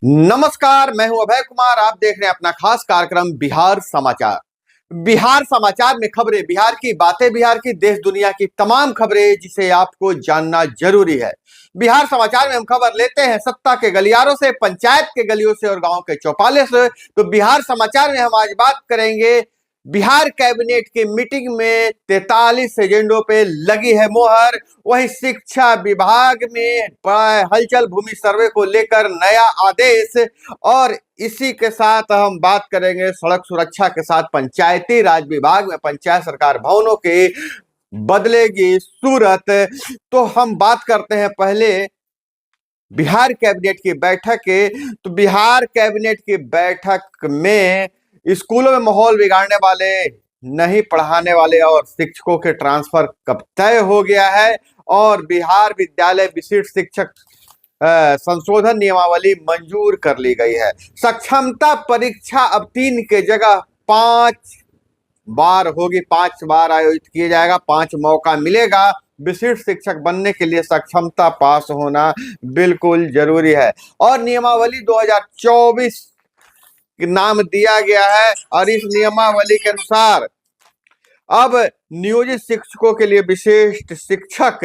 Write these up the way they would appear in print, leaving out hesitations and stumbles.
नमस्कार, मैं हूं अभय कुमार। आप देख रहे हैं अपना खास कार्यक्रम बिहार समाचार। बिहार समाचार में खबरें, बिहार की बातें, बिहार की देश दुनिया की तमाम खबरें जिसे आपको जानना जरूरी है। बिहार समाचार में हम खबर लेते हैं सत्ता के गलियारों से, पंचायत के गलियों से और गांव के चौपाले से। तो बिहार समाचार में हम आज बात करेंगे बिहार कैबिनेट की मीटिंग में 43 एजेंडों पे लगी है मोहर। वहीं शिक्षा विभाग में बड़ा हलचल, भूमि सर्वे को लेकर नया आदेश। और इसी के साथ हम बात करेंगे सड़क सुरक्षा के साथ पंचायती राज विभाग में पंचायत सरकार भवनों के बदलेगी सूरत। तो हम बात करते हैं पहले बिहार कैबिनेट की बैठक के। तो बिहार कैबिनेट की बैठक में स्कूलों में माहौल बिगाड़ने वाले, नहीं पढ़ाने वाले और शिक्षकों के ट्रांसफर कब तय हो गया है। और बिहार विद्यालय विशिष्ट शिक्षक संशोधन नियमावली मंजूर कर ली गई है। सक्षमता परीक्षा अब 3 के जगह 5 बार होगी, 5 बार आयोजित किया जाएगा, 5 मौका मिलेगा। विशिष्ट शिक्षक बनने के लिए सक्षमता पास होना बिल्कुल जरूरी है। और नियमावली 2024 नाम दिया गया है और इस नियमावली के अनुसार अब नियोजित शिक्षकों के लिए विशिष्ट शिक्षक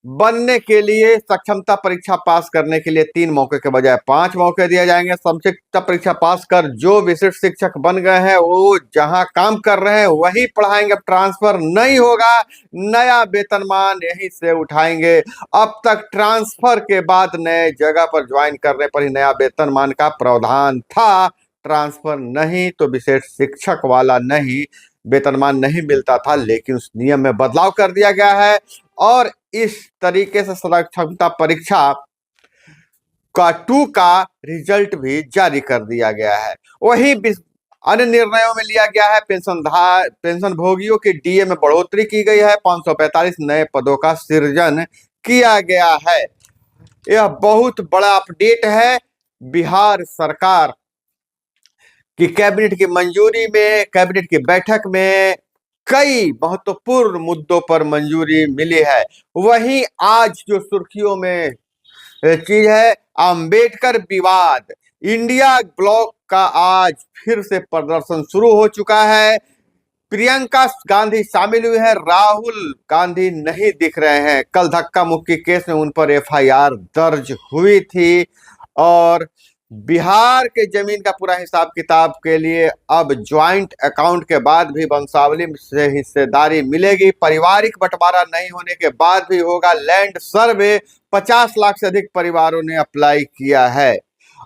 बनने के लिए सक्षमता परीक्षा पास करने के लिए 3 मौके के बजाय 5 मौके दिए जाएंगे। सक्षमता परीक्षा पास कर जो विशिष्ट शिक्षक बन गए हैं वो जहां काम कर रहे हैं वही पढ़ाएंगे, ट्रांसफर नहीं होगा। नया वेतनमान यहीं से उठाएंगे। अब तक ट्रांसफर के बाद नए जगह पर ज्वाइन करने पर ही नया वेतनमान का प्रावधान था, ट्रांसफर नहीं तो विशेष शिक्षक वाला नहीं, वेतनमान नहीं मिलता था। लेकिन उस नियम में बदलाव कर दिया गया है और इस तरीके से सक्षमता परीक्षा का 2 का रिजल्ट भी जारी कर दिया गया है। वही अन्य निर्णयों में लिया गया है पेंशन भोगियों के डीए में बढ़ोतरी की गई है। 545 नए पदों का सृजन किया गया है। यह बहुत बड़ा अपडेट है। बिहार सरकार की कैबिनेट की मंजूरी में, कैबिनेट की बैठक में कई महत्वपूर्ण मुद्दों पर मंजूरी मिली है। वहीं आज जो सुर्खियों में चीज है, अंबेडकर विवाद। इंडिया ब्लॉक का आज फिर से प्रदर्शन शुरू हो चुका है। प्रियंका गांधी शामिल हुई है, राहुल गांधी नहीं दिख रहे हैं। कल धक्का मुक्की केस में उन पर एफआईआर दर्ज हुई थी। और बिहार के जमीन का पूरा हिसाब किताब के लिए अब ज्वाइंट अकाउंट के बाद भी वंशावली से हिस्सेदारी मिलेगी। पारिवारिक बंटवारा नहीं होने के बाद भी होगा लैंड सर्वे। 50 लाख से अधिक परिवारों ने अप्लाई किया है।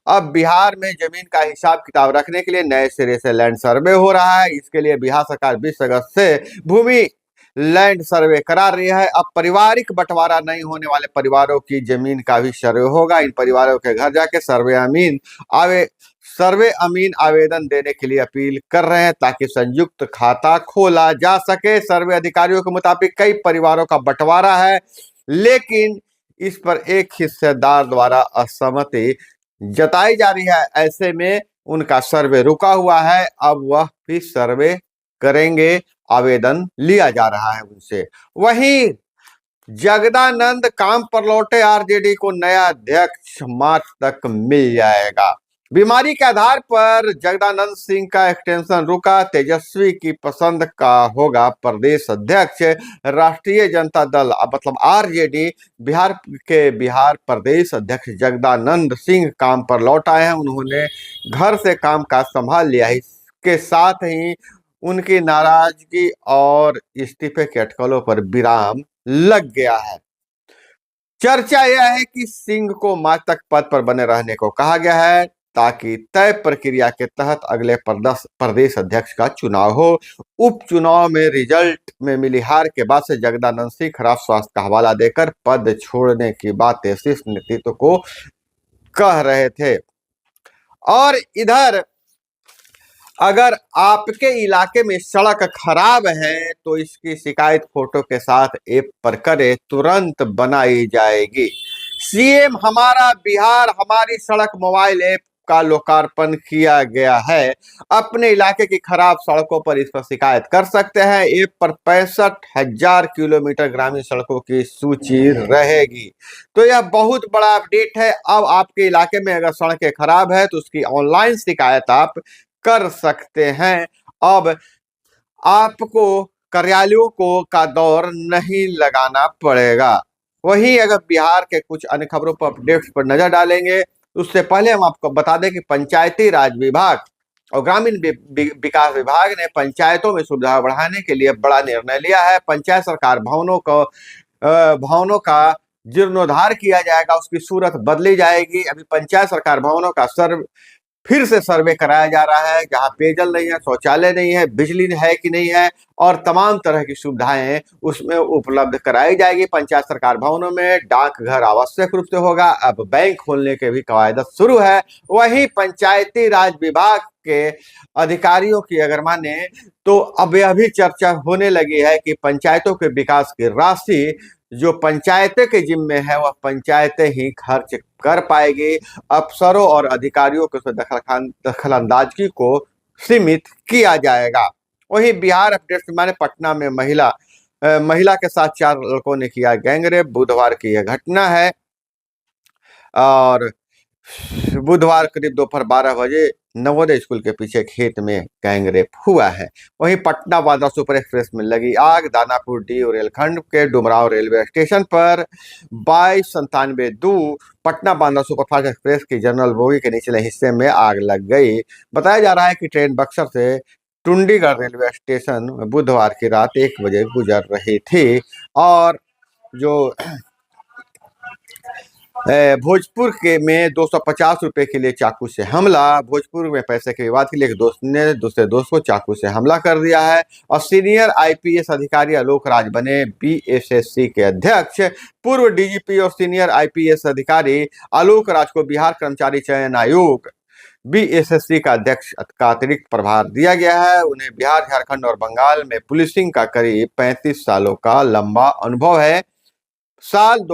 अब बिहार में जमीन का हिसाब किताब रखने के लिए नए सिरे से लैंड सर्वे हो रहा है। इसके लिए बिहार सरकार 20 अगस्त से भूमि लैंड सर्वे करा रही है। अब पारिवारिक बंटवारा नहीं होने वाले परिवारों की जमीन का भी सर्वे होगा। इन परिवारों के घर जाके सर्वे अमीन आवेदन देने के लिए अपील कर रहे हैं ताकि संयुक्त खाता खोला जा सके। सर्वे अधिकारियों के मुताबिक कई परिवारों का बंटवारा है, लेकिन इस पर एक हिस्सेदार द्वारा असहमति जताई जा रही है। ऐसे में उनका सर्वे रुका हुआ है। अब वह भी सर्वे करेंगे, आवेदन लिया जा रहा है उनसे। वहीं जगदानंद काम पर लौटे, आरजेडी को नया अध्यक्ष मार्च तक मिल जाएगा। बीमारी के आधार पर जगदानंद सिंह का एक्सटेंशन रुका। तेजस्वी की पसंद का होगा प्रदेश अध्यक्ष। राष्ट्रीय जनता दल मतलब आरजेडी बिहार प्रदेश अध्यक्ष जगदानंद सिंह काम पर लौट आए हैं। उन्होंने घर से काम काज संभाल लिया है। इसके साथ ही उनकी नाराजगी और इस्तीफे के अटकलों पर विराम लग गया है। चर्चा यह है कि सिंह को मार्च तक पद पर बने रहने को कहा गया है ताकि तय प्रक्रिया के तहत अगले प्रदेश अध्यक्ष का चुनाव हो। उपचुनाव में रिजल्ट में मिली हार के बाद से जगदानंद सिंह खराब स्वास्थ्य का हवाला देकर पद छोड़ने की बातें शीर्ष नेतृत्व को कह रहे थे। और इधर अगर आपके इलाके में सड़क खराब है तो इसकी शिकायत फोटो के साथ ऐप पर करें, तुरंत बनाई जाएगी। सीएम हमारा बिहार हमारी सड़क मोबाइल ऐप का लोकार्पण किया गया है। अपने इलाके की खराब सड़कों पर इस पर शिकायत कर सकते हैं। ऐप पर 65,000 किलोमीटर ग्रामीण सड़कों की सूची रहेगी। तो यह बहुत बड़ा अपडेट है। अब आपके इलाके में अगर सड़कें खराब है तो उसकी ऑनलाइन शिकायत आप कर सकते हैं। अब आपको कार्यालयों को का दौर नहीं लगाना पड़ेगा। वहीं अगर बिहार के कुछ अन्य खबरों पर अपडेट्स पर नजर डालेंगे, उससे पहले हम आपको बता दें कि पंचायती राज विभाग और ग्रामीण विकास विभाग ने पंचायतों में सुविधा बढ़ाने के लिए बड़ा निर्णय लिया है। पंचायत सरकार भवनों का जीर्णोद्धार किया जाएगा, उसकी सूरत बदली जाएगी। अभी पंचायत सरकार भवनों का फिर से सर्वे कराया जा रहा है, जहां पेयजल नहीं है, शौचालय नहीं है, बिजली है कि नहीं है, और तमाम तरह की सुविधाएं उसमें उपलब्ध कराई जाएगी। पंचायत सरकार भवनों में डाकघर आवश्यक रूप से होगा। अब बैंक खोलने के भी कवायद शुरू है। वहीं पंचायती राज विभाग के अधिकारियों की अगर माने तो अब यह भी चर्चा होने लगी है कि पंचायतों के विकास की राशि जो पंचायतें के जिम्मे है वह पंचायतें ही खर्च कर पाएगी। अफसरों और अधिकारियों के दखल अंदाजगी को सीमित किया जाएगा। वहीं बिहार अपडेट माने पटना में महिला के साथ 4 लड़कों ने किया गैंगरेप। बुधवार की यह घटना है और बुधवार करीब दोपहर 12 बजे नवोदय स्कूल के पीछे खेत में गैंगरेप हुआ है। वहीं पटना बांद्रा सुपर एक्सप्रेस में लगी आग। दानापुर डी रेलखंड के डुमरांव रेलवे स्टेशन पर 2297-2 पटना बांद्रा सुपरफास्ट एक्सप्रेस की जनरल बोगी के निचले हिस्से में आग लग गई। बताया जा रहा है कि ट्रेन बक्सर से टुंडीगढ़ रेलवे स्टेशन बुधवार की रात 1 बजे गुजर रही थी और जो भोजपुर के में 250 रुपए के लिए चाकू से हमला। भोजपुर में पैसे के विवाद के लिए एक दोस्त ने दूसरे दोस्त को चाकू से हमला कर दिया है। और सीनियर आईपीएस अधिकारी आलोक राज बने बीएसएससी के अध्यक्ष। पूर्व डीजीपी और सीनियर आईपीएस अधिकारी आलोक राज को बिहार कर्मचारी चयन आयोग बीएसएससी का अध्यक्ष का अतिरिक्त प्रभार दिया गया है। उन्हें बिहार, झारखंड और बंगाल में पुलिसिंग का करीब 35 सालों का लंबा अनुभव है। साल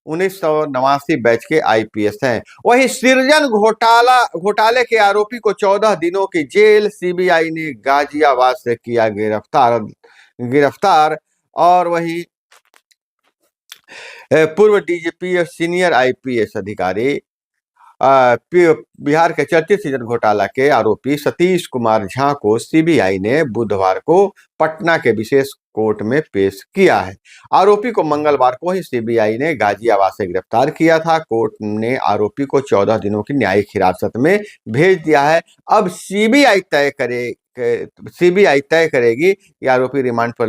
1989 बैच के आईपीएस हैं। वहीं सृजन घोटाले के आरोपी को 14 दिनों की जेल। सीबीआई ने गाजियाबाद से किया गिरफ्तार। और वहीं पूर्व डीजीपी और सीनियर आईपीएस अधिकारी बिहार के चर्चित सृजन घोटाला के आरोपी सतीश कुमार झा को सीबीआई ने बुधवार को पटना के विशेष कोर्ट में पेश किया है। आरोपी को मंगलवार को ही सीबीआई ने गाजियाबाद से गिरफ्तार किया था। कोर्ट ने आरोपी को 14 दिनों की न्यायिक हिरासत में भेज दिया है। अब सीबीआई तय करेगी कि आरोपी रिमांड पर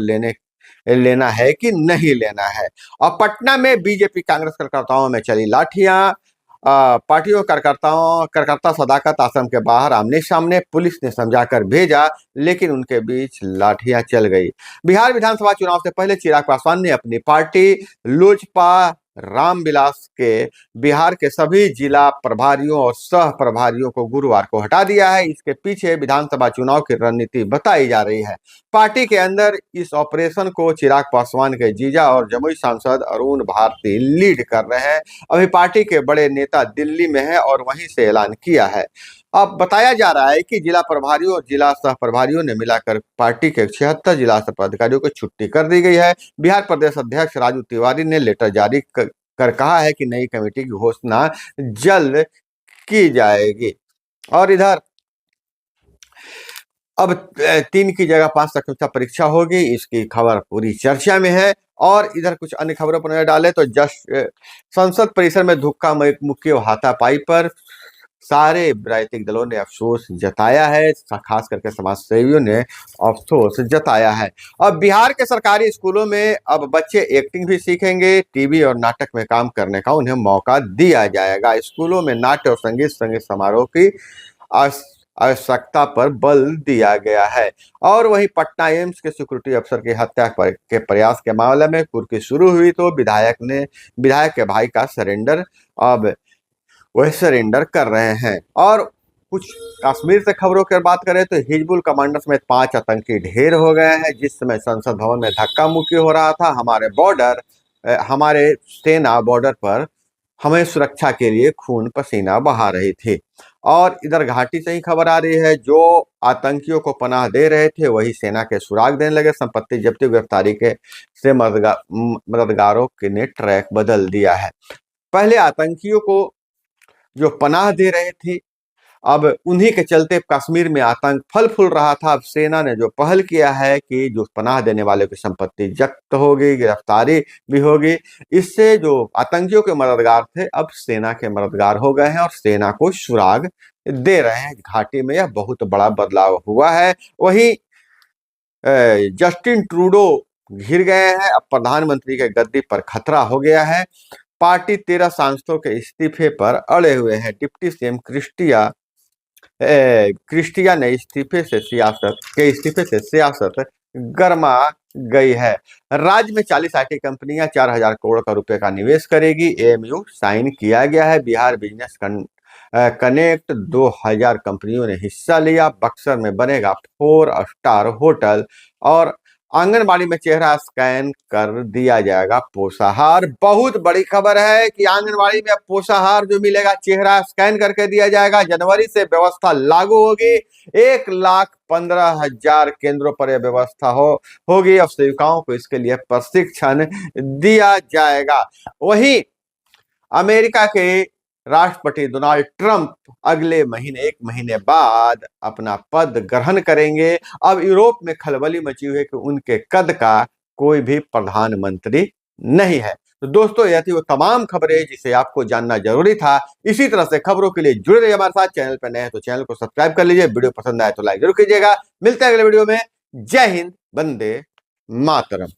लेना है कि नहीं लेना है। और पटना में बीजेपी कांग्रेस कार्यकर्ताओं में चली लाठियां। पार्टियों कार्यकर्ता सदाकत आश्रम के बाहर आमने सामने। पुलिस ने समझाकर भेजा लेकिन उनके बीच लाठियां चल गई। बिहार विधानसभा चुनाव से पहले चिराग पासवान ने अपनी पार्टी लोजपा रामविलास के बिहार के सभी जिला प्रभारियों और सह प्रभारियों को गुरुवार को हटा दिया है। इसके पीछे विधानसभा चुनाव की रणनीति बताई जा रही है। पार्टी के अंदर इस ऑपरेशन को चिराग पासवान के जीजा और जमुई सांसद अरुण भारती लीड कर रहे हैं। अभी पार्टी के बड़े नेता दिल्ली में है और वहीं से ऐलान किया है। अब बताया जा रहा है कि जिला प्रभारियों और जिला सह प्रभारियों ने मिलाकर पार्टी के 76 जिला सह पदाधिकारियों को छुट्टी कर दी गई है। बिहार प्रदेश अध्यक्ष राजू तिवारी ने लेटर जारी कर कहा है कि नई कमेटी की घोषणा जल्द की जाएगी। और इधर अब 3 की जगह 5 तक कक्षा परीक्षा होगी, इसकी खबर पूरी चर्चा में है। और इधर कुछ अन्य खबरों पर नजर डाले तो संसद परिसर में धक्का मुक्की और हाथापाई पर सारे राजनीतिक दलों ने अफसोस जताया है। खास करके समाज सेवियों ने अफसोस जताया है। अब बिहार के सरकारी स्कूलों में अब बच्चे एक्टिंग भी सीखेंगे। टीवी और नाटक में काम करने का उन्हें मौका दिया जाएगा। स्कूलों में नाट्य और संगीत समारोह की आवश्यकता पर बल दिया गया है। और वहीं पटना एम्स के सिक्योरिटी अफसर की हत्या के प्रयास के मामले में कुर्की शुरू हुई तो विधायक के भाई का सरेंडर अब वह सरेंडर कर रहे हैं। और कुछ कश्मीर से खबरों की बात करें तो हिजबुल कमांडर समेत 5 आतंकी ढेर हो गए हैं। जिस समय संसद भवन में धक्का मुक्की हो रहा था, हमारे सेना बॉर्डर पर हमें सुरक्षा के लिए खून पसीना बहा रहे थे। और इधर घाटी से ही खबर आ रही है, जो आतंकियों को पनाह दे रहे थे वही सेना के सुराग देने लगे। संपत्ति जब्ती गिरफ्तारी के से मददगारों के ने ट्रैक बदल दिया है। पहले आतंकियों को जो पनाह दे रहे थे, अब उन्हीं के चलते कश्मीर में आतंक फल फूल रहा था। अब सेना ने जो पहल किया है कि जो पनाह देने वाले की संपत्ति जब्त होगी, गिरफ्तारी भी होगी। इससे जो आतंकियों के मददगार थे अब सेना के मददगार हो गए हैं और सेना को सुराग दे रहे हैं। घाटी में यह बहुत बड़ा बदलाव हुआ है। वहीं जस्टिन ट्रूडो घिर गए हैं। अब प्रधानमंत्री के गद्दी पर खतरा हो गया है। पार्टी 13 सांसदों के इस्तीफे पर अड़े हुए हैं। डिप्टी सीएम क्रिस्टिया ने इस्तीफे से सियासत गर्मा गई है। राज्य में 40 आईटी कंपनियां 4,000 करोड़ का रुपए का निवेश करेगी। एमयू साइन किया गया है। बिहार बिजनेस कनेक्ट 2,000 कंपनियों ने हिस्सा लिया। बक्सर में बनेगा 4 स्टार होटल और आंगनबाड़ी में चेहरा स्कैन कर दिया जाएगा पोषाहार। बहुत बड़ी खबर है कि आंगनबाड़ी में अब पोषाहार जो मिलेगा चेहरा स्कैन करके दिया जाएगा। जनवरी से व्यवस्था लागू होगी। 1,15,000 केंद्रों पर यह व्यवस्था होगी और सेविकाओं को इसके लिए प्रशिक्षण दिया जाएगा। वहीं अमेरिका के राष्ट्रपति डोनाल्ड ट्रंप अगले महीने 1 महीने बाद अपना पद ग्रहण करेंगे। अब यूरोप में खलबली मची हुई है कि उनके कद का कोई भी प्रधानमंत्री नहीं है। तो दोस्तों, यह थी वो तमाम खबरें जिसे आपको जानना जरूरी था। इसी तरह से खबरों के लिए जुड़े रहिए हमारे साथ। चैनल पर नए हैं तो चैनल को सब्सक्राइब कर लीजिए। वीडियो पसंद आए तो लाइक जरूर कीजिएगा। मिलते हैं अगले वीडियो में। जय हिंद, वंदे मातरम।